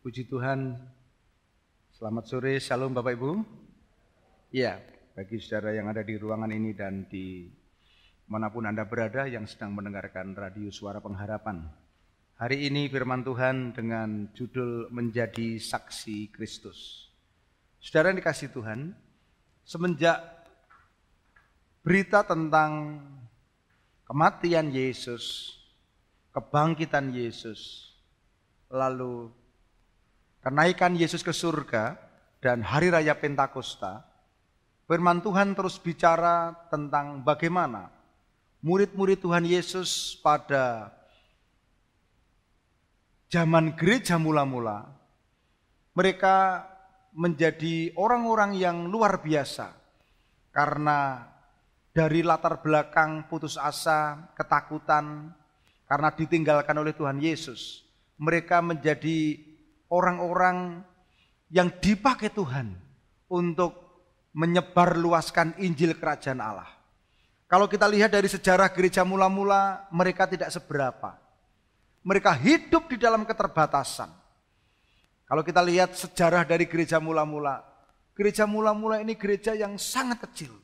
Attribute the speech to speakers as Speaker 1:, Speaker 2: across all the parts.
Speaker 1: Puji Tuhan, selamat sore, shalom Bapak Ibu. Ya, bagi saudara yang ada di ruangan ini dan di manapun Anda berada yang sedang mendengarkan radio Suara Pengharapan. Hari ini firman Tuhan dengan judul Menjadi Saksi Kristus. Saudara yang dikasihi Tuhan, semenjak berita tentang kematian Yesus, kebangkitan Yesus, lalu kenaikan Yesus ke surga dan hari raya Pentakosta, firman Tuhan terus bicara tentang bagaimana murid-murid Tuhan Yesus pada zaman gereja mula-mula, mereka menjadi orang-orang yang luar biasa karena dari latar belakang putus asa, ketakutan, karena ditinggalkan oleh Tuhan Yesus, mereka menjadi orang-orang yang dipakai Tuhan untuk menyebarluaskan Injil Kerajaan Allah. Kalau kita lihat dari sejarah gereja mula-mula, mereka tidak seberapa. Mereka hidup di dalam keterbatasan. Kalau kita lihat sejarah dari gereja mula-mula ini gereja yang sangat kecil.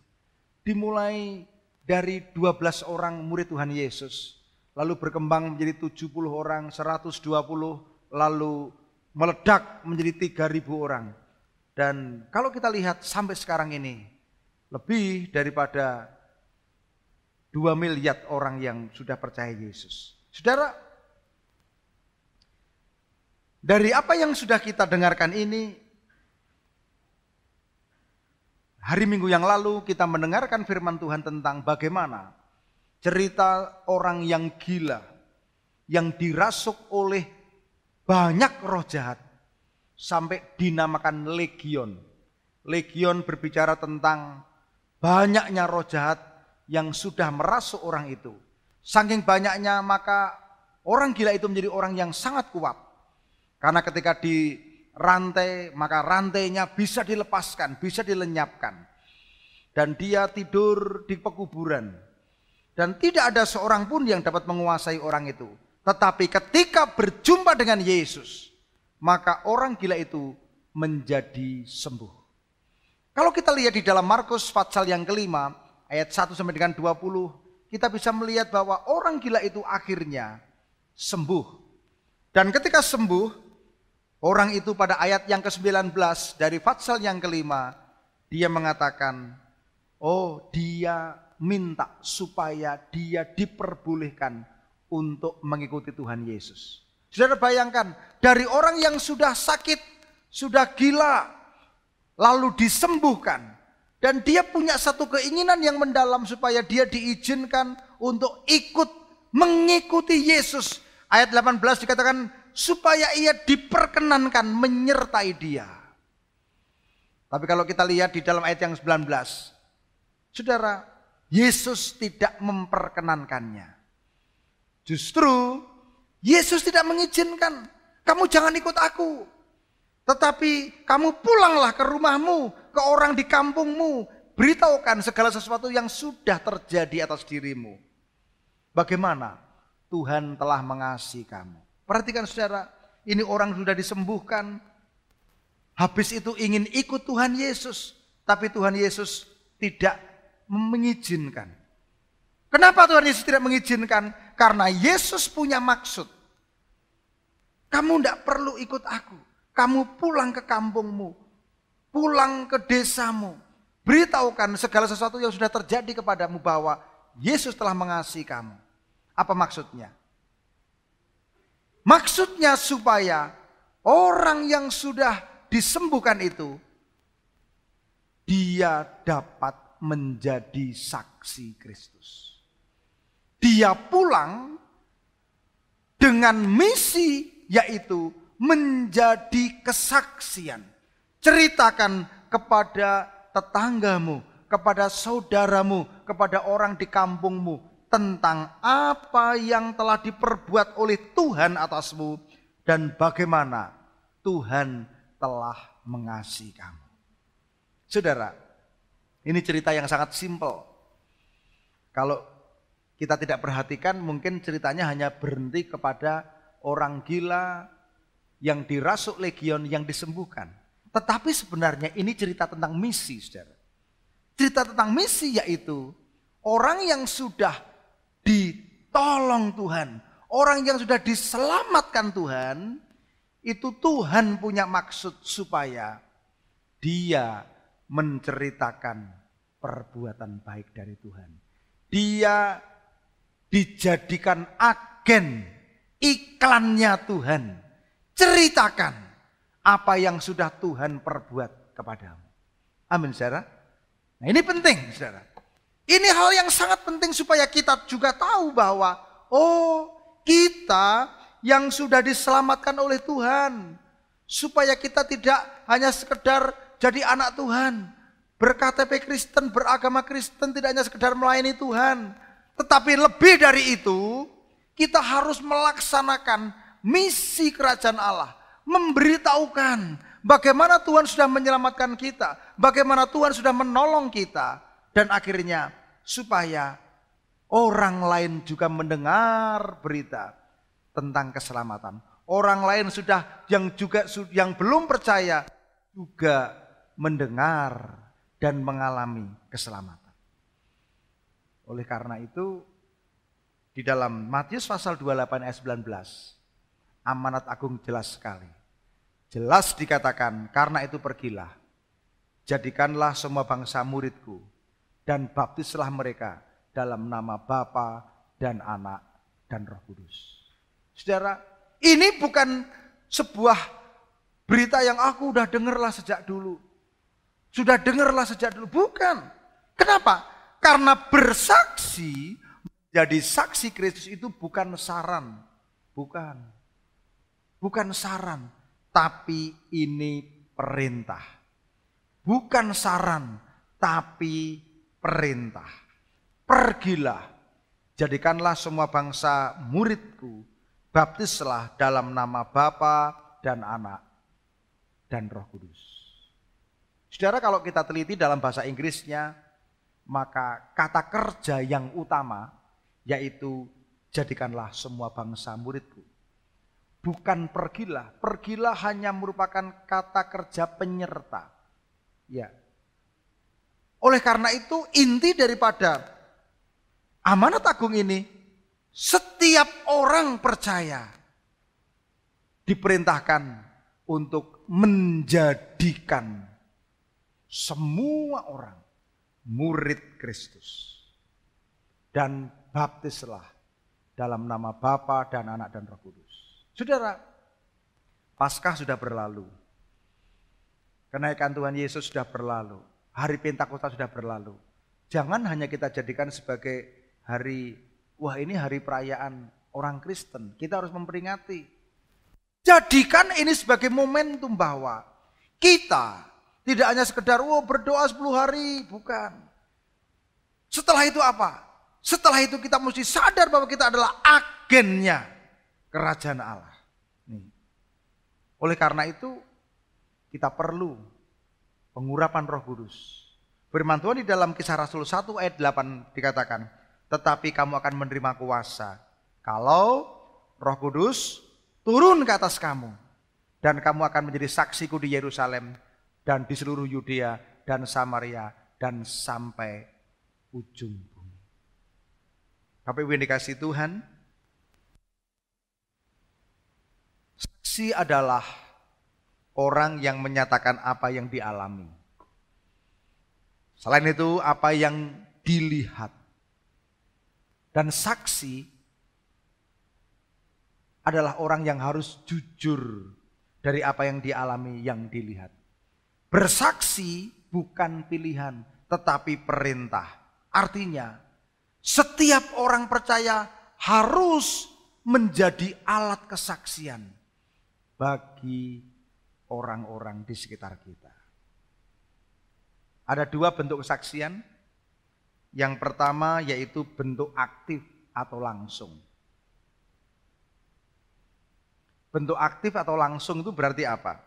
Speaker 1: Dimulai dari 12 orang murid Tuhan Yesus, lalu berkembang menjadi 70 orang, 120, lalu meledak menjadi 3.000 orang. Dan kalau kita lihat sampai sekarang ini, lebih daripada 2 miliar orang yang sudah percaya Yesus. Saudara, dari apa yang sudah kita dengarkan ini, hari Minggu yang lalu kita mendengarkan firman Tuhan tentang bagaimana cerita orang yang gila, yang dirasuk oleh banyak roh jahat sampai dinamakan legion. Legion berbicara tentang banyaknya roh jahat yang sudah merasuk orang itu. Saking banyaknya maka orang gila itu menjadi orang yang sangat kuat. Karena ketika dirantai maka rantainya bisa dilepaskan, bisa dilenyapkan. Dan dia tidur di pekuburan. Dan tidak ada seorang pun yang dapat menguasai orang itu. Tetapi ketika berjumpa dengan Yesus, maka orang gila itu menjadi sembuh. Kalau kita lihat di dalam Markus pasal yang kelima, ayat 1 sampai dengan 20, kita bisa melihat bahwa orang gila itu akhirnya sembuh. Dan ketika sembuh, orang itu pada ayat yang ke-19 dari pasal yang kelima, dia mengatakan, oh dia minta supaya dia diperbolehkan untuk mengikuti Tuhan Yesus. Saudara bayangkan, dari orang yang sudah sakit, sudah gila, lalu disembuhkan. Dan dia punya satu keinginan yang mendalam supaya dia diizinkan untuk ikut mengikuti Yesus. Ayat 18 dikatakan, supaya ia diperkenankan menyertai dia. Tapi kalau kita lihat di dalam ayat yang 19, saudara, Yesus tidak memperkenankannya. Justru Yesus tidak mengizinkan, kamu jangan ikut aku. Tetapi kamu pulanglah ke rumahmu, ke orang di kampungmu. Beritahukan segala sesuatu yang sudah terjadi atas dirimu. Bagaimana Tuhan telah mengasihi kamu. Perhatikan saudara, ini orang sudah disembuhkan. Habis itu ingin ikut Tuhan Yesus. Tapi Tuhan Yesus tidak mengizinkan. Kenapa Tuhan Yesus tidak mengizinkan? Karena Yesus punya maksud. Kamu tidak perlu ikut aku. Kamu pulang ke kampungmu. Pulang ke desamu. Beritahukan segala sesuatu yang sudah terjadi kepadamu bahwa Yesus telah mengasihi kamu. Apa maksudnya? Maksudnya supaya orang yang sudah disembuhkan itu, dia dapat menjadi saksi Kristus. Dia pulang dengan misi, yaitu menjadi kesaksian. Ceritakan kepada tetanggamu, kepada saudaramu, kepada orang di kampungmu tentang apa yang telah diperbuat oleh Tuhan atasmu dan bagaimana Tuhan telah mengasihi kamu. Saudara, ini cerita yang sangat simpel. Kalau kita tidak perhatikan, mungkin ceritanya hanya berhenti kepada orang gila yang dirasuk legion, yang disembuhkan. Tetapi sebenarnya ini cerita tentang misi, saudara. Cerita tentang misi yaitu orang yang sudah ditolong Tuhan, orang yang sudah diselamatkan Tuhan, itu Tuhan punya maksud supaya dia menceritakan perbuatan baik dari Tuhan. Dia dijadikan agen iklannya Tuhan. Ceritakan apa yang sudah Tuhan perbuat kepadamu. Amin, saudara. Nah, ini penting, saudara. Ini hal yang sangat penting supaya kita juga tahu bahwa kita yang sudah diselamatkan oleh Tuhan, supaya kita tidak hanya sekedar jadi anak Tuhan, berKTP Kristen, beragama Kristen, tidak hanya sekedar melayani Tuhan, tetapi lebih dari itu, kita harus melaksanakan misi kerajaan Allah, memberitahukan bagaimana Tuhan sudah menyelamatkan kita, bagaimana Tuhan sudah menolong kita, dan akhirnya supaya orang lain juga mendengar berita tentang keselamatan. Orang lain yang belum percaya juga mendengar dan mengalami keselamatan. Oleh karena itu, di dalam Matius pasal 28 ayat 19, amanat agung jelas sekali. Jelas dikatakan, karena itu pergilah, jadikanlah semua bangsa muridku, dan baptislah mereka dalam nama Bapa dan Anak dan Roh Kudus. Saudara, ini bukan sebuah berita yang aku udah dengarlah sejak dulu. Sudah dengarlah sejak dulu. Bukan. Kenapa? Karena bersaksi, jadi saksi Kristus itu bukan saran. Bukan saran. Tapi ini perintah. Bukan saran, tapi perintah. Pergilah, jadikanlah semua bangsa muridku, baptislah dalam nama Bapa dan Anak dan Roh Kudus. Saudara, kalau kita teliti dalam bahasa Inggrisnya, maka kata kerja yang utama yaitu jadikanlah semua bangsa muridku. Bukan pergilah. Pergilah hanya merupakan kata kerja penyerta. Ya. Oleh karena itu inti daripada amanat agung ini, setiap orang percaya diperintahkan untuk menjadikan semua orang murid Kristus. Dan baptislah dalam nama Bapa dan Anak dan Roh Kudus. Saudara, Paskah sudah berlalu. Kenaikan Tuhan Yesus sudah berlalu. Hari Pentakosta sudah berlalu. Jangan hanya kita jadikan sebagai hari, wah ini hari perayaan orang Kristen. Kita harus memperingati. Jadikan ini sebagai momentum bahwa kita tidak hanya sekedar berdoa 10 hari. Bukan. Setelah itu apa? Setelah itu kita mesti sadar bahwa kita adalah agennya kerajaan Allah. Oleh karena itu kita perlu pengurapan Roh Kudus. Firman Tuhan di dalam Kisah Rasul 1 ayat 8 dikatakan, tetapi kamu akan menerima kuasa kalau Roh Kudus turun ke atas kamu, dan kamu akan menjadi saksiku di Yerusalem dan di seluruh Yudea dan Samaria dan sampai ujung bumi. KPU yang dikasih Tuhan, saksi adalah orang yang menyatakan apa yang dialami. Selain itu, apa yang dilihat. Dan saksi adalah orang yang harus jujur dari apa yang dialami, yang dilihat. Bersaksi bukan pilihan, tetapi perintah. Artinya, setiap orang percaya harus menjadi alat kesaksian bagi orang-orang di sekitar kita. Ada 2 bentuk kesaksian. Yang pertama yaitu bentuk aktif atau langsung. Bentuk aktif atau langsung itu berarti apa?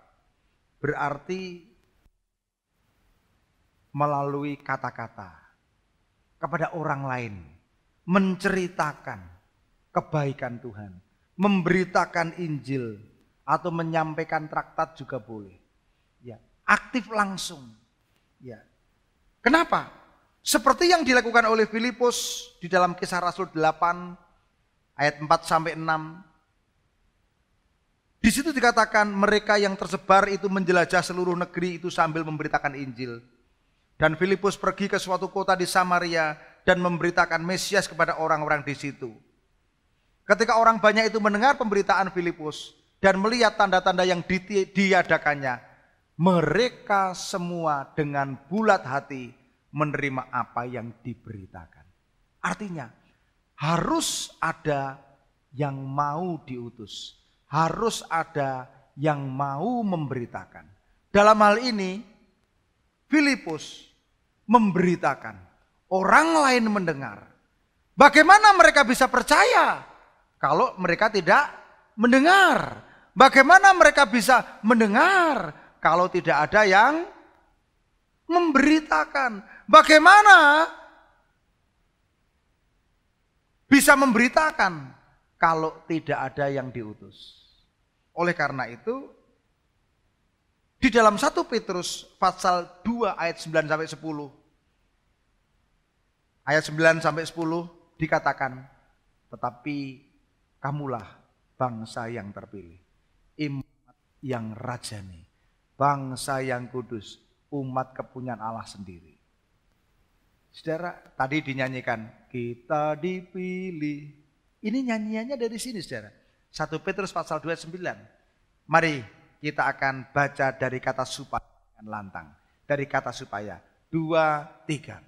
Speaker 1: Berarti melalui kata-kata kepada orang lain, menceritakan kebaikan Tuhan, memberitakan Injil, atau menyampaikan traktat juga boleh. Ya, aktif langsung. Ya. Kenapa? Seperti yang dilakukan oleh Filipus di dalam Kisah Rasul 8 ayat 4 sampai 6. Di situ dikatakan mereka yang tersebar itu menjelajah seluruh negeri itu sambil memberitakan Injil. Dan Filipus pergi ke suatu kota di Samaria dan memberitakan Mesias kepada orang-orang di situ. Ketika orang banyak itu mendengar pemberitaan Filipus dan melihat tanda-tanda yang diadakannya, mereka semua dengan bulat hati menerima apa yang diberitakan. Artinya, harus ada yang mau diutus. Harus ada yang mau memberitakan. Dalam hal ini, Filipus memberitakan. Orang lain mendengar. Bagaimana mereka bisa percaya kalau mereka tidak mendengar? Bagaimana mereka bisa mendengar kalau tidak ada yang memberitakan? Bagaimana bisa memberitakan kalau tidak ada yang diutus? Oleh karena itu, di dalam 1 Petrus pasal 2 ayat 9 sampai 10. Ayat 9 sampai 10 dikatakan, tetapi kamulah bangsa yang terpilih, umat yang rajani, bangsa yang kudus, umat kepunyaan Allah sendiri. Saudara, tadi dinyanyikan, kita dipilih. Ini nyanyiannya dari sini, saudara. 1 Petrus pasal 2 ayat 9. Mari kita akan baca dari kata supaya dengan lantang. Dari kata supaya. 2, 3.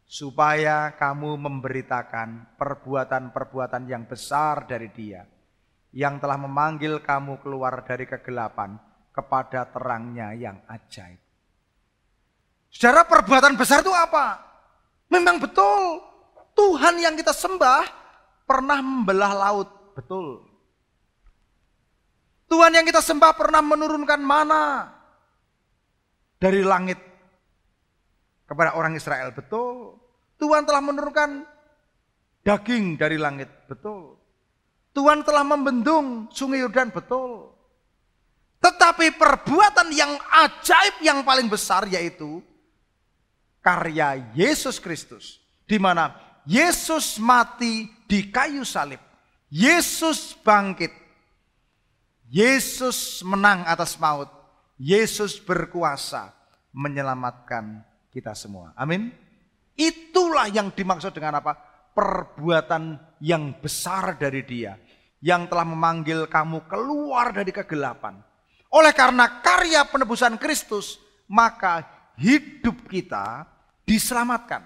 Speaker 1: Supaya kamu memberitakan perbuatan-perbuatan yang besar dari Dia, yang telah memanggil kamu keluar dari kegelapan kepada terangnya yang ajaib. Saudara, perbuatan besar itu apa? Memang betul, Tuhan yang kita sembah pernah membelah laut, betul. Tuhan yang kita sembah pernah menurunkan mana dari langit kepada orang Israel, betul. Tuhan telah menurunkan daging dari langit, betul. Tuhan telah membendung sungai Yordan, betul. Tetapi perbuatan yang ajaib yang paling besar yaitu karya Yesus Kristus, di mana Yesus mati di kayu salib, Yesus bangkit, Yesus menang atas maut, Yesus berkuasa menyelamatkan kita semua. Amin. Itulah yang dimaksud dengan apa? Perbuatan yang besar dari Dia, yang telah memanggil kamu keluar dari kegelapan. Oleh karena karya penebusan Kristus, maka hidup kita diselamatkan.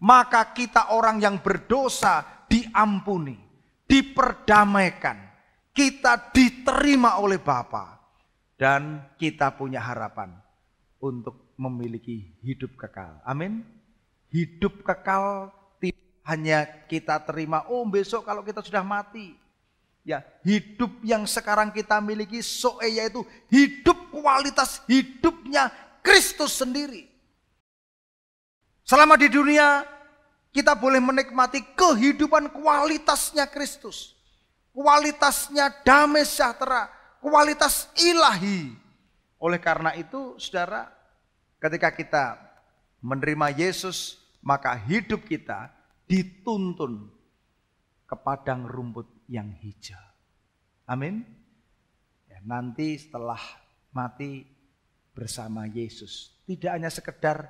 Speaker 1: Maka kita orang yang berdosa diampuni, diperdamaikan. Kita diterima oleh Bapa. Dan kita punya harapan untuk memiliki hidup kekal. Amin. Hidup kekal tidak hanya kita terima, oh besok kalau kita sudah mati. Ya, hidup yang sekarang kita miliki yaitu hidup kualitas hidupnya Kristus sendiri. Selama di dunia kita boleh menikmati kehidupan kualitasnya Kristus. Kualitasnya damai sejahtera, kualitas ilahi. Oleh karena itu, saudara, ketika kita menerima Yesus, maka hidup kita dituntun ke padang rumput yang hijau. Amin. Ya, nanti setelah mati bersama Yesus, tidak hanya sekedar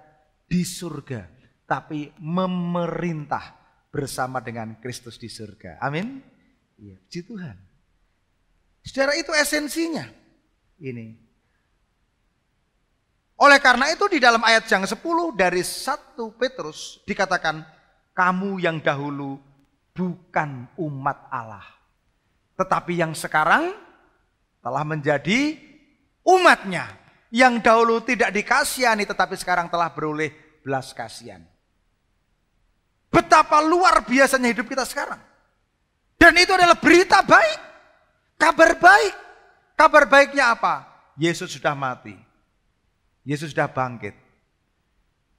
Speaker 1: di surga, tapi memerintah bersama dengan Kristus di surga. Amin. Ya, puji Tuhan. Saudara, itu esensinya. Ini. Oleh karena itu di dalam ayat yang 10 dari 1 Petrus dikatakan, kamu yang dahulu bukan umat Allah, tetapi yang sekarang telah menjadi umatnya. Yang dahulu tidak dikasihani tetapi sekarang telah beroleh belas kasihan. Betapa luar biasanya hidup kita sekarang. Dan itu adalah berita baik, kabar baik. Kabar baiknya apa? Yesus sudah mati, Yesus sudah bangkit.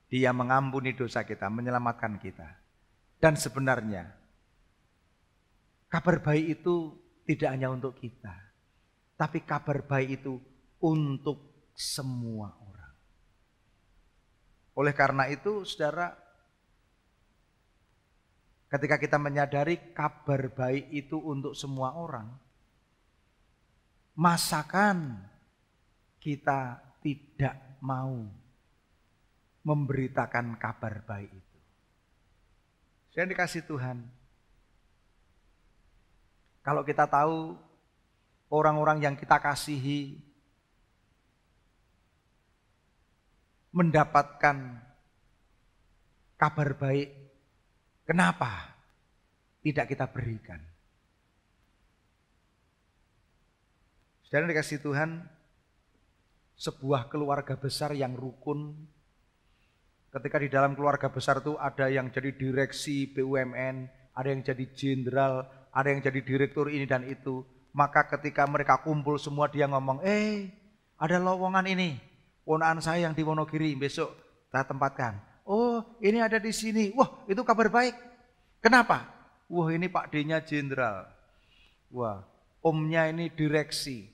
Speaker 1: Dia mengampuni dosa kita, menyelamatkan kita. Dan sebenarnya kabar baik itu tidak hanya untuk kita. Tapi kabar baik itu untuk semua orang. Oleh karena itu, saudara, ketika kita menyadari kabar baik itu untuk semua orang, masakan kita tidak mau memberitakan kabar baik itu. Saya dikasih Tuhan. Kalau kita tahu orang-orang yang kita kasihi mendapatkan kabar baik, kenapa tidak kita berikan? Saudara dikasih Tuhan, sebuah keluarga besar yang rukun, ketika di dalam keluarga besar itu ada yang jadi direksi BUMN, ada yang jadi jenderal, ada yang jadi direktur ini dan itu. Maka ketika mereka kumpul semua dia ngomong, ada lowongan ini, ponakan saya yang di Wonogiri besok kita tempatkan. Oh ini ada di sini, wah itu kabar baik. Kenapa? Wah ini Pak D-nya jenderal, wah omnya ini direksi.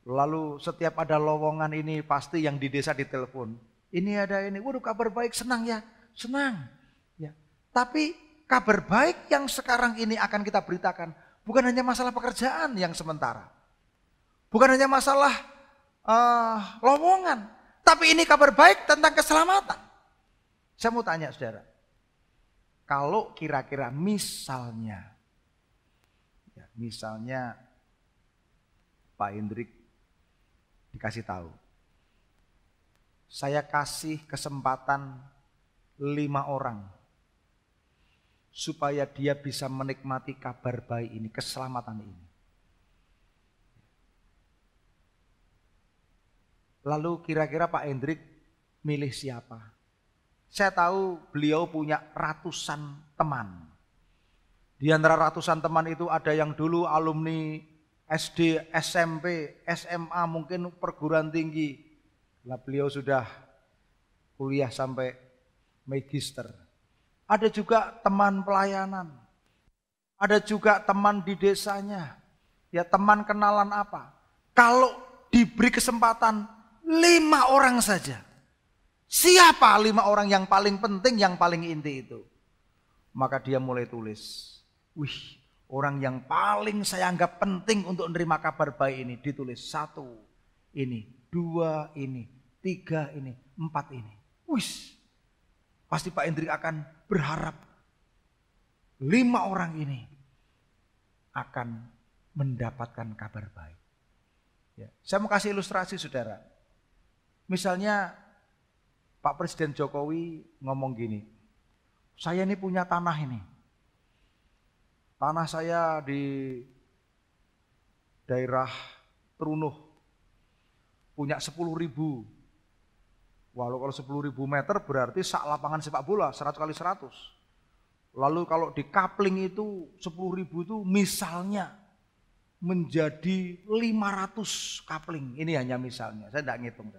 Speaker 1: Lalu setiap ada lowongan ini pasti yang di desa ditelepon. Ini ada ini, waduh kabar baik, senang ya, senang. Ya. Tapi kabar baik yang sekarang ini akan kita beritakan bukan hanya masalah pekerjaan yang sementara. Bukan hanya masalah lowongan. Tapi ini kabar baik tentang keselamatan. Saya mau tanya saudara. Kalau kira-kira misalnya Pak Hendrik dikasih tahu. Saya kasih kesempatan 5 orang. Supaya dia bisa menikmati kabar baik ini, keselamatan ini. Lalu kira-kira Pak Hendrik milih siapa? Saya tahu beliau punya ratusan teman. Di antara ratusan teman itu ada yang dulu alumni SD, SMP, SMA, mungkin perguruan tinggi. Nah, beliau sudah kuliah sampai magister. Ada juga teman pelayanan. Ada juga teman di desanya. Ya teman kenalan apa. Kalau diberi kesempatan 5 orang saja. Siapa 5 orang yang paling penting, yang paling inti itu? Maka dia mulai tulis. Wih, orang yang paling saya anggap penting untuk menerima kabar baik ini. Ditulis 1 ini, 2 ini, 3 ini, 4 ini. Wih, pasti Pak Hendrik akan berharap 5 orang ini akan mendapatkan kabar baik. Ya, saya mau kasih ilustrasi saudara. Misalnya Pak Presiden Jokowi ngomong gini, saya ini punya tanah ini. Tanah saya di daerah Trunuh punya 10.000. Walau kalau 10.000 meter berarti sak lapangan sepak bola 100 kali 100. Lalu kalau di coupling itu 10.000 itu misalnya menjadi 500 coupling. Ini hanya misalnya, saya tidak ngitung.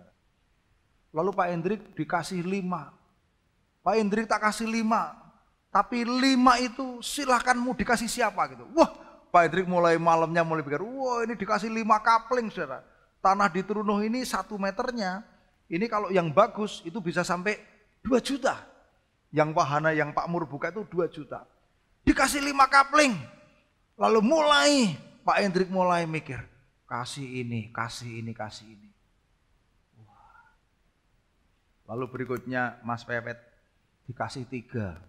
Speaker 1: Lalu Pak Hendrik dikasih 5. Pak Hendrik tak kasih 5. Tapi 5 itu silahkan mau dikasih siapa gitu. Wah, Pak Hendrik mulai malamnya mulai pikir, wah ini dikasih 5 coupling saudara. Tanah di Trunuh ini 1 meternya, ini kalau yang bagus itu bisa sampai 2 juta. Yang wahana yang Pak Mur buka itu 2 juta. Dikasih 5 coupling. Lalu mulai Pak Hendrik mulai mikir, kasih ini, kasih ini, kasih ini. Wah. Lalu berikutnya Mas Pepet dikasih 3.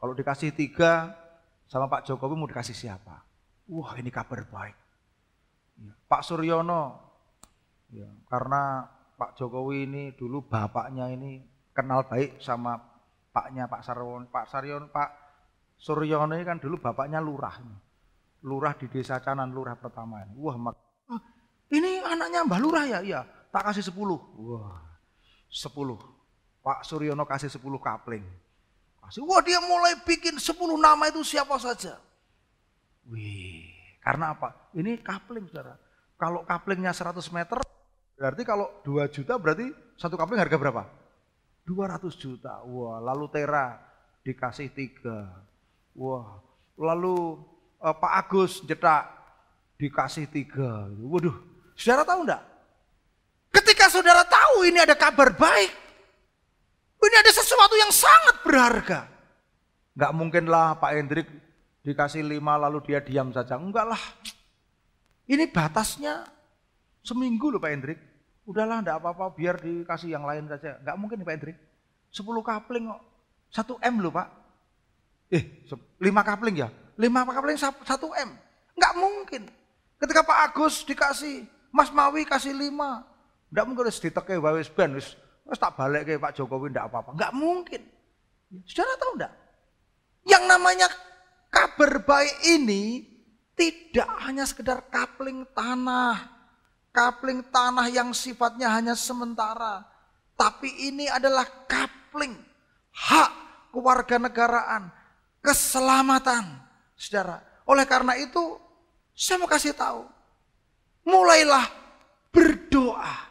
Speaker 1: Kalau dikasih 3 sama Pak Jokowi mau dikasih siapa? Wah ini kabar baik. Ya, Pak Suryono, ya, karena Pak Jokowi ini dulu bapaknya ini kenal baik sama paknya Pak Sarwono. Pak Suryono ini kan dulu bapaknya lurah. Lurah di Desa Canan, lurah pertama ini. Wah, ini anaknya Mbah Lurah ya? Iya, tak kasih 10. Wah, 10. Pak Suryono kasih 10 kapling. Wah, dia mulai bikin 10 nama itu siapa saja. Wih, karena apa? Ini kapling saudara. Kalau kaplingnya 100 meter, berarti kalau 2 juta berarti 1 kapling harga berapa? 200 juta. Wah, lalu Tera dikasih 3. Wah, lalu Pak Agus cetak dikasih 3. Waduh, saudara tahu enggak? Ketika saudara tahu ini ada kabar baik, ini ada sesuatu yang sangat berharga. Enggak mungkinlah Pak Hendrik dikasih 5 lalu dia diam saja. Enggak lah. Ini batasnya seminggu loh Pak Hendrik. Udahlah enggak apa-apa biar dikasih yang lain saja. Enggak mungkin nih Pak Hendrik. 10 kapling kok. 1 M loh Pak. 5 kapling ya? 5 kapling 1 M. Enggak mungkin. Ketika Pak Agus dikasih, Mas Mawi kasih 5. Enggak mungkin harus diteke wis ben wis tak balik ke Pak Jokowi enggak apa-apa. Enggak mungkin. Saudara tahu enggak? Yang namanya kabar baik ini tidak hanya sekedar kapling tanah yang sifatnya hanya sementara. Tapi ini adalah kapling hak kewarganegaraan, keselamatan, saudara. Oleh karena itu, saya mau kasih tahu, mulailah berdoa.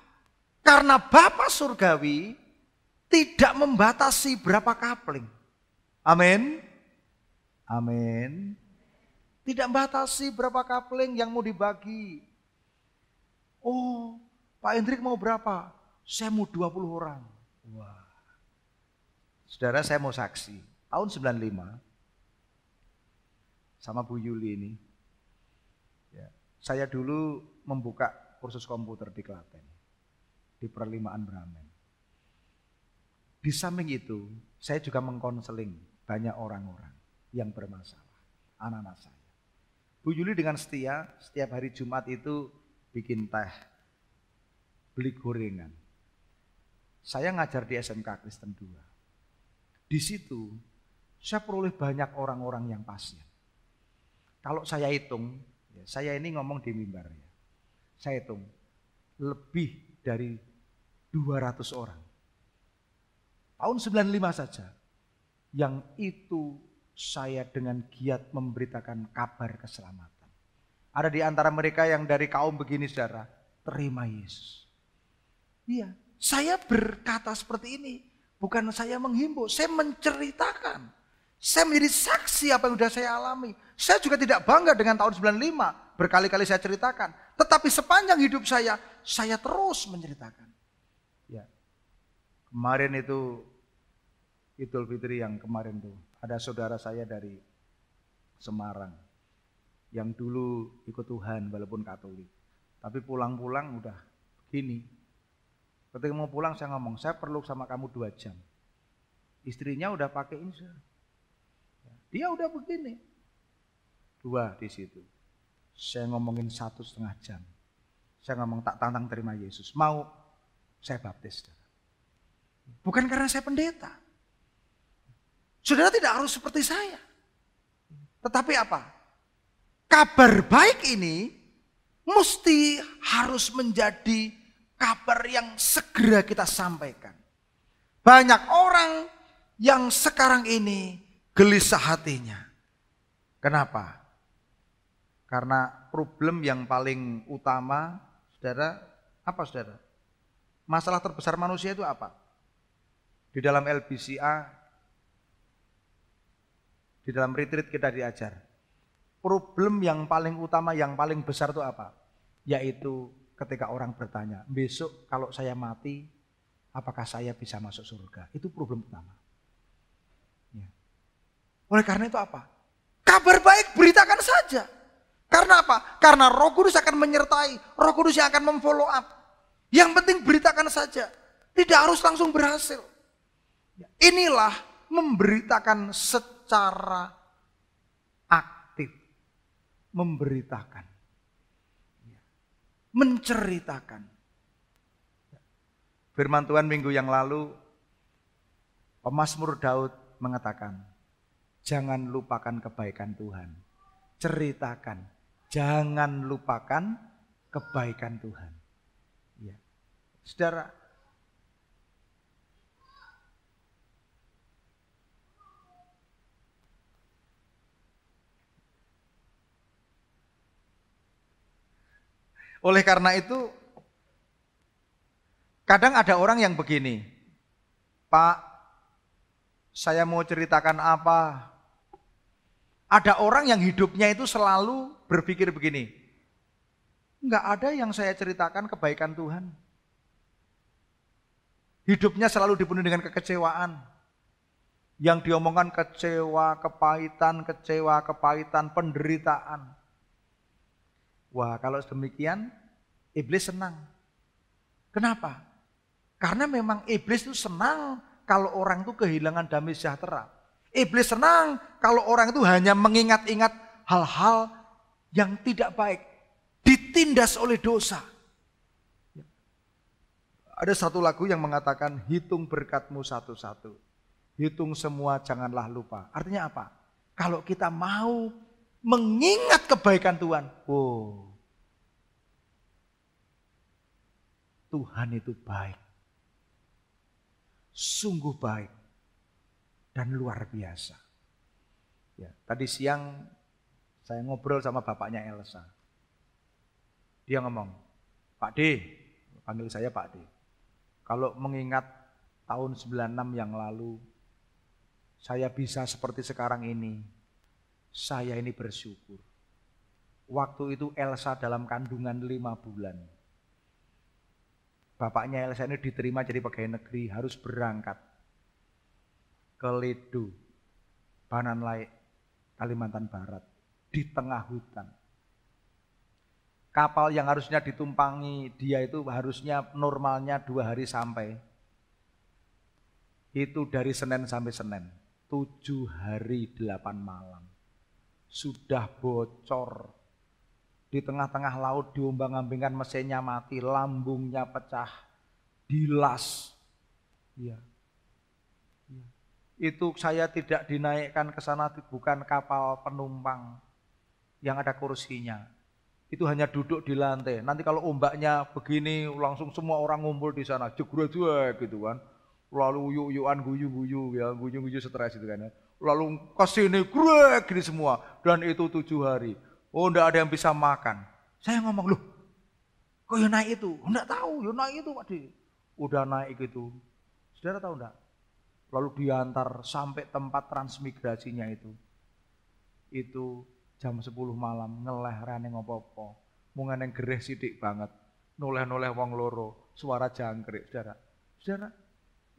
Speaker 1: Karena Bapa Surgawi tidak membatasi berapa kapling. Amin. Amin. Tidak membatasi berapa kapling yang mau dibagi. Oh, Pak Hendrik mau berapa? Saya mau 20 orang. Wah. Saudara, saya mau saksi. Tahun 95 sama Bu Yuli ini. Ya, saya dulu membuka kursus komputer di Klaten. Di Perlimaan Bramen. Di samping itu, saya juga mengkonseling banyak orang-orang yang bermasalah. Anak-anak saya. Bu Yuli dengan setia, setiap hari Jumat itu bikin teh, beli gorengan. Saya ngajar di SMK Kristen 2. Di situ saya peroleh banyak orang-orang yang pasien. Kalau saya hitung, ya, saya ini ngomong di mimbar ya. Saya hitung lebih dari 200 orang. Tahun 95 saja. Yang itu saya dengan giat memberitakan kabar keselamatan. Ada di antara mereka yang dari kaum begini saudara, terima Yesus. Iya, saya berkata seperti ini. Bukan saya menghimbau, saya menceritakan. Saya menjadi saksi apa yang sudah saya alami. Saya juga tidak bangga dengan tahun 95. Berkali-kali saya ceritakan. Tetapi sepanjang hidup saya terus menceritakan. Ya. Kemarin itu Idul Fitri yang kemarin tuh. Ada saudara saya dari Semarang. Yang dulu ikut Tuhan walaupun Katolik. Tapi pulang-pulang udah begini. Ketika mau pulang saya ngomong, saya perlu sama kamu 2 jam. Istrinya udah pakai ini. Dia udah begini. 2 di situ. Saya ngomongin 1,5 jam. Saya ngomong tak tantang terima Yesus. Mau saya baptis. Bukan karena saya pendeta. Saudara tidak harus seperti saya. Tetapi apa? Kabar baik ini mesti harus menjadi kabar yang segera kita sampaikan. Banyak orang yang sekarang ini gelisah hatinya. Kenapa? Karena problem yang paling utama, saudara, apa saudara? Masalah terbesar manusia itu apa? Di dalam LBCA, di dalam retreat kita diajar. Problem yang paling utama, yang paling besar itu apa? Yaitu ketika orang bertanya, besok kalau saya mati, apakah saya bisa masuk surga? Itu problem utama. Ya. Oleh karena itu apa? Kabar baik beritakan saja. Karena apa? Karena Roh Kudus akan menyertai, Roh Kudus yang akan memfollow up. Yang penting beritakan saja. Tidak harus langsung berhasil. Inilah memberitakan secara aktif. Memberitakan. Menceritakan. Firman Tuhan minggu yang lalu, Pemazmur Daud mengatakan, jangan lupakan kebaikan Tuhan. Ceritakan, jangan lupakan kebaikan Tuhan. Ya. Saudara, oleh karena itu, kadang ada orang yang begini, Pak, saya mau ceritakan apa? Ada orang yang hidupnya itu selalu berpikir begini, Enggak ada yang saya ceritakan kebaikan Tuhan. Hidupnya selalu dipenuhi dengan kekecewaan. Yang diomongkan kecewa, kepahitan, penderitaan. Wah, kalau demikian, iblis senang. Kenapa? Karena memang iblis itu senang kalau orang itu kehilangan damai sejahtera. Iblis senang kalau orang itu hanya mengingat-ingat hal-hal yang tidak baik. Ditindas oleh dosa. Ada satu lagu yang mengatakan, hitung berkatmu satu-satu. Hitung semua, janganlah lupa. Artinya apa? Kalau kita mau mengingat kebaikan Tuhan, Tuhan itu baik. Sungguh baik. Dan luar biasa. Ya, tadi siang saya ngobrol sama bapaknya Elsa. Dia ngomong, Pak D, panggil saya Pak D. Kalau mengingat tahun 96 yang lalu, saya bisa seperti sekarang ini, saya ini bersyukur. Waktu itu Elsa dalam kandungan 5 bulan. Bapaknya Elsa ini diterima jadi pegawai negeri, harus berangkat ke Ledo, Bananlaik, Kalimantan Barat, di tengah hutan. Kapal yang harusnya ditumpangi dia itu harusnya normalnya 2 hari sampai. Itu dari Senin sampai Senin. 7 hari 8 malam. Sudah bocor. Di tengah-tengah laut diombang-ambingkan, mesinnya mati, lambungnya pecah, dilas. Ya. Itu saya tidak dinaikkan ke sana, bukan kapal penumpang yang ada kursinya. Itu hanya duduk di lantai. Nanti kalau ombaknya begini, langsung semua orang ngumpul di sana, jegrek-jegrek gitu kan. Lalu yuk-yukan guyu-guyu ya, guyu-guyu stres itu kan ya. Lalu kesini grek gini semua, dan itu 7 hari. Oh, enggak ada yang bisa makan. Saya ngomong, loh, kok ya naik itu? Enggak tahu, ya naik itu Pak D. Udah naik gitu. Saudara tahu enggak? Lalu diantar sampai tempat transmigrasinya itu. Itu jam 10 malam, ngeleh rane ngopo-opo. Mungan yang gereh sidik banget. Noleh-noleh wong loro, suara jangkrik, saudara. Saudara,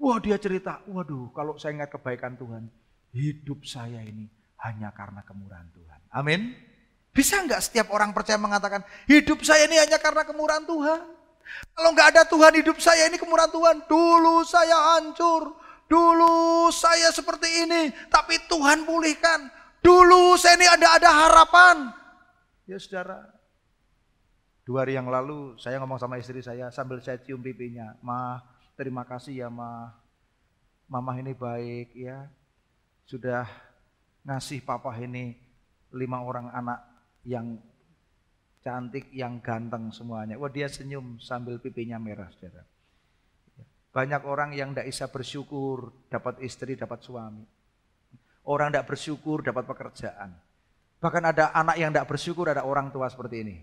Speaker 1: wah dia cerita, waduh kalau saya ingat kebaikan Tuhan, hidup saya ini hanya karena kemurahan Tuhan. Amin. Bisa enggak setiap orang percaya mengatakan, hidup saya ini hanya karena kemurahan Tuhan? Kalau enggak ada Tuhan, hidup saya ini kemurahan Tuhan. Dulu saya hancur, dulu saya seperti ini, tapi Tuhan pulihkan. Dulu saya ini ada harapan. Ya saudara, 2 hari yang lalu saya ngomong sama istri saya sambil saya cium pipinya. Ma, terima kasih ya Ma. Mama ini baik ya. Sudah ngasih papa ini 5 orang anak yang cantik, yang ganteng semuanya. Wah dia senyum sambil pipinya merah, saudara. Banyak orang yang tidak bisa bersyukur, dapat istri, dapat suami. Orang tidak bersyukur, dapat pekerjaan. Bahkan ada anak yang tidak bersyukur, ada orang tua seperti ini.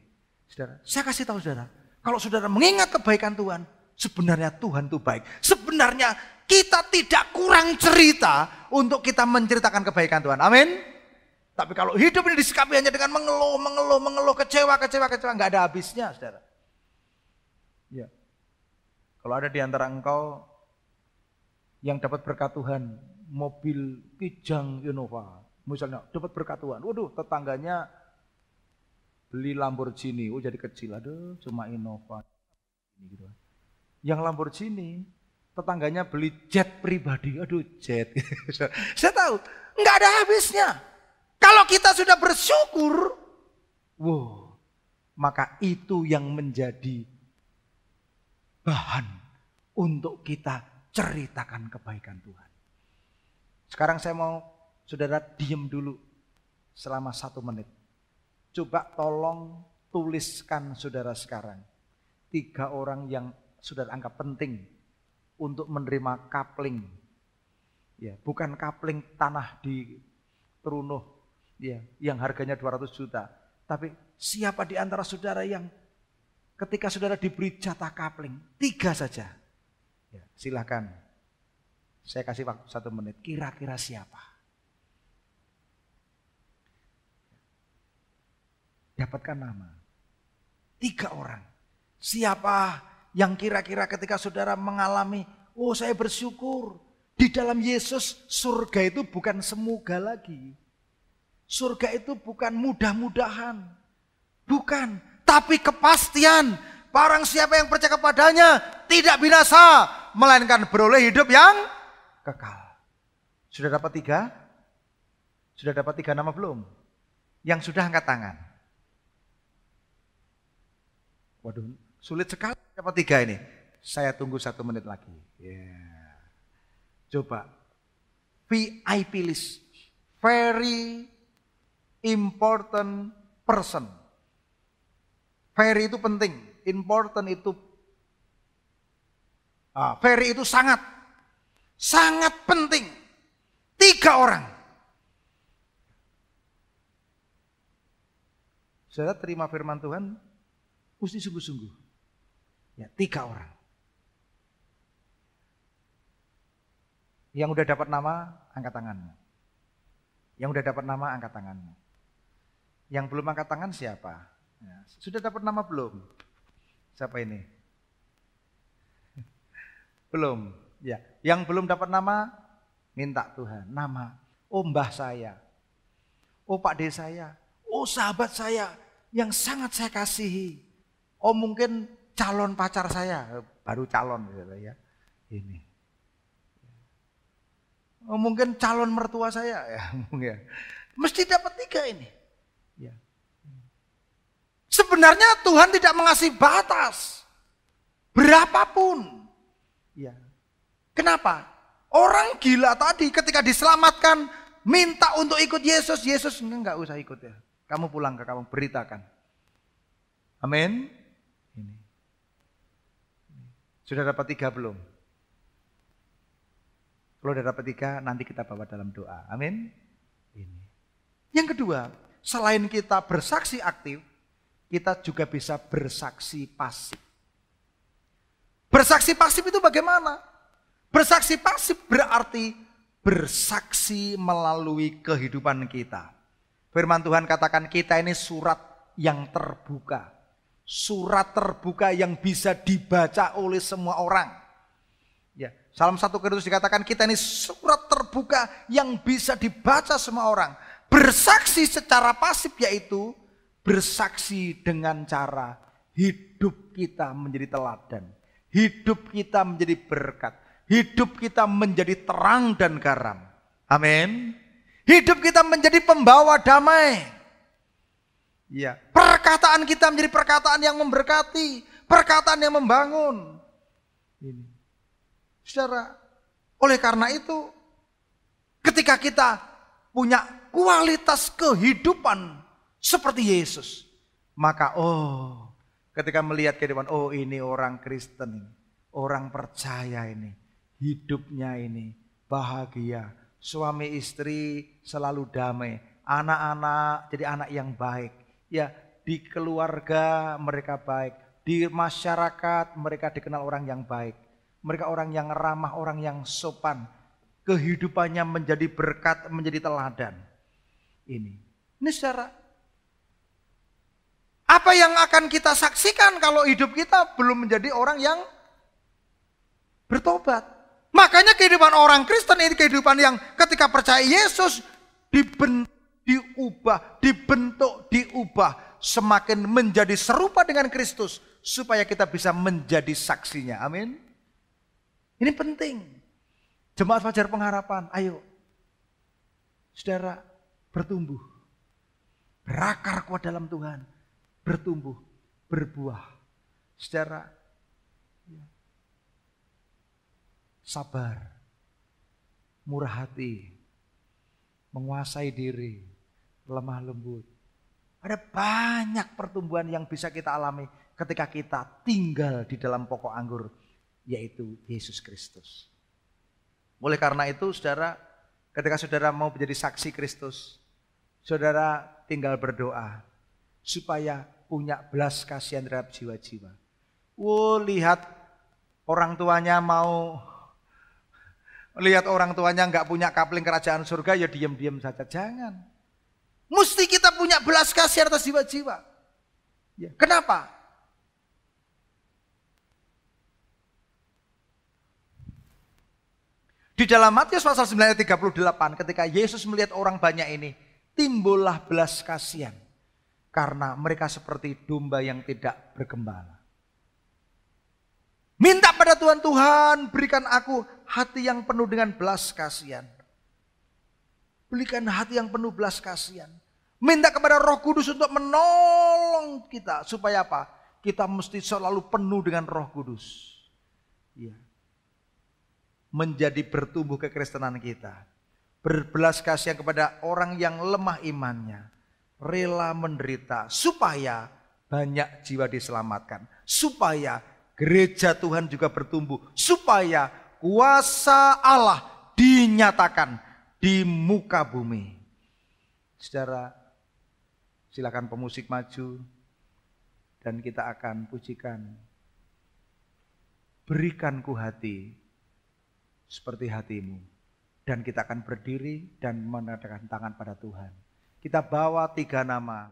Speaker 1: Saudara, saya kasih tahu saudara, kalau saudara mengingat kebaikan Tuhan, sebenarnya Tuhan itu baik. Sebenarnya kita tidak kurang cerita untuk kita menceritakan kebaikan Tuhan. Amin. Tapi kalau hidup ini disikapi hanya dengan mengeluh, kecewa, nggak ada habisnya, saudara. Ya. Kalau ada di antara engkau yang dapat berkat Tuhan, mobil Kijang Innova, misalnya dapat berkat Tuhan, waduh tetangganya beli Lamborghini, oh jadi kecil, aduh cuma Innova. Gitu. Yang Lamborghini, tetangganya beli jet pribadi, aduh jet. Saya tahu, nggak ada habisnya. Kalau kita sudah bersyukur, wow, maka itu yang menjadi bahan untuk kita ceritakan kebaikan Tuhan. Sekarang saya mau saudara diem dulu selama 1 menit. Coba tolong tuliskan saudara sekarang 3 orang yang saudara anggap penting untuk menerima kapling. Ya, bukan kapling tanah di Trunuh. Ya, yang harganya 200 juta. Tapi siapa di antara saudara yang ketika saudara diberi jatah kapling, 3 saja. Ya, silakan. Saya kasih waktu 1 menit. Kira-kira siapa? Dapatkan nama. 3 orang. Siapa yang kira-kira ketika saudara mengalami, oh saya bersyukur. Di dalam Yesus surga itu bukan semoga lagi. Surga itu bukan mudah-mudahan. Bukan. Tapi kepastian. Barang siapa yang percaya kepadanya tidak binasa. Melainkan beroleh hidup yang kekal. Sudah dapat 3? Sudah dapat 3 nama belum? Yang sudah angkat tangan. Waduh, sulit sekali dapat 3 ini. Saya tunggu 1 menit lagi. Coba. VIP list. Very important person. Very itu penting. Important itu. Very itu sangat. Sangat penting. 3 orang. Saudara terima firman Tuhan, mesti sungguh-sungguh. Ya, 3 orang. Yang udah dapat nama, angkat tanganmu. Yang udah dapat nama, angkat tanganmu. Yang belum angkat tangan siapa? Ya, sudah dapat nama belum? Siapa ini? Belum. Ya, yang belum dapat nama, minta Tuhan nama. Oh mbah saya, oh Pak D saya, oh sahabat saya yang sangat saya kasihi. Oh mungkin calon pacar saya, baru calon ya. Ini. Oh mungkin calon mertua saya ya. Mesti dapat 3 ini. Ya. Sebenarnya Tuhan tidak mengasih batas. Berapapun. Ya. Kenapa? Orang gila tadi ketika diselamatkan minta untuk ikut Yesus. Yesus enggak usah ikut ya. Kamu pulang ke kamu beritakan. Amin. Ini. Sudah dapat 3 belum? Kalau sudah dapat 3 nanti kita bawa dalam doa. Amin. Ini. Yang kedua, selain kita bersaksi aktif, kita juga bisa bersaksi pasif. Bersaksi pasif itu bagaimana? Bersaksi pasif berarti bersaksi melalui kehidupan kita. Firman Tuhan katakan kita ini surat yang terbuka. Surat terbuka yang bisa dibaca oleh semua orang. Ya, Salam 1 Korintus dikatakan kita ini surat terbuka yang bisa dibaca semua orang. Bersaksi secara pasif yaitu bersaksi dengan cara hidup kita menjadi teladan. Hidup kita menjadi berkat. Hidup kita menjadi terang dan garam. Amin. Hidup kita menjadi pembawa damai. Ya, perkataan kita menjadi perkataan yang memberkati, perkataan yang membangun. Ini. Saudara, oleh karena itu ketika kita punya kualitas kehidupan seperti Yesus, maka ketika melihat kehidupan, ini orang Kristen, orang percaya ini. Hidupnya ini bahagia, suami istri selalu damai, anak-anak jadi anak yang baik. Ya, di keluarga mereka baik, di masyarakat mereka dikenal orang yang baik. Mereka orang yang ramah, orang yang sopan. Kehidupannya menjadi berkat, menjadi teladan. Ini secara apa yang akan kita saksikan kalau hidup kita belum menjadi orang yang bertobat. Makanya kehidupan orang Kristen ini kehidupan yang ketika percaya Yesus dibentuk, diubah semakin menjadi serupa dengan Kristus supaya kita bisa menjadi saksinya. Amin. Ini penting. Jemaat Fajar Pengharapan, ayo saudara bertumbuh. Berakar kuat dalam Tuhan. Bertumbuh, berbuah. Saudara sabar, murah hati, menguasai diri, lemah lembut. Ada banyak pertumbuhan yang bisa kita alami ketika kita tinggal di dalam pokok anggur, yaitu Yesus Kristus. Oleh karena itu, saudara, ketika saudara mau menjadi saksi Kristus, saudara tinggal berdoa supaya punya belas kasihan terhadap jiwa-jiwa. Lihat orang tuanya lihat orang tuanya nggak punya kapling kerajaan surga, ya diam-diam saja. Jangan. Mesti kita punya belas kasihan atas jiwa-jiwa. Ya. Kenapa? dalam Matius pasal 9 ayat 38, ketika Yesus melihat orang banyak ini, timbullah belas kasihan. Karena mereka seperti domba yang tidak bergembala. Minta pada Tuhan, Tuhan berikan aku hati yang penuh dengan belas kasihan. Berikan hati yang penuh belas kasihan. Minta kepada Roh Kudus untuk menolong kita. Supaya apa? Kita mesti selalu penuh dengan Roh Kudus. Ya. Menjadi bertumbuh kekristenan kita. Berbelas kasihan kepada orang yang lemah imannya. Rela menderita. Supaya banyak jiwa diselamatkan. Supaya gereja Tuhan juga bertumbuh. Supaya kuasa Allah dinyatakan di muka bumi. Saudara, silakan pemusik maju dan kita akan pujikan. Berikanku hati seperti hatimu. Dan kita akan berdiri dan menadahkan tangan pada Tuhan. Kita bawa 3 nama.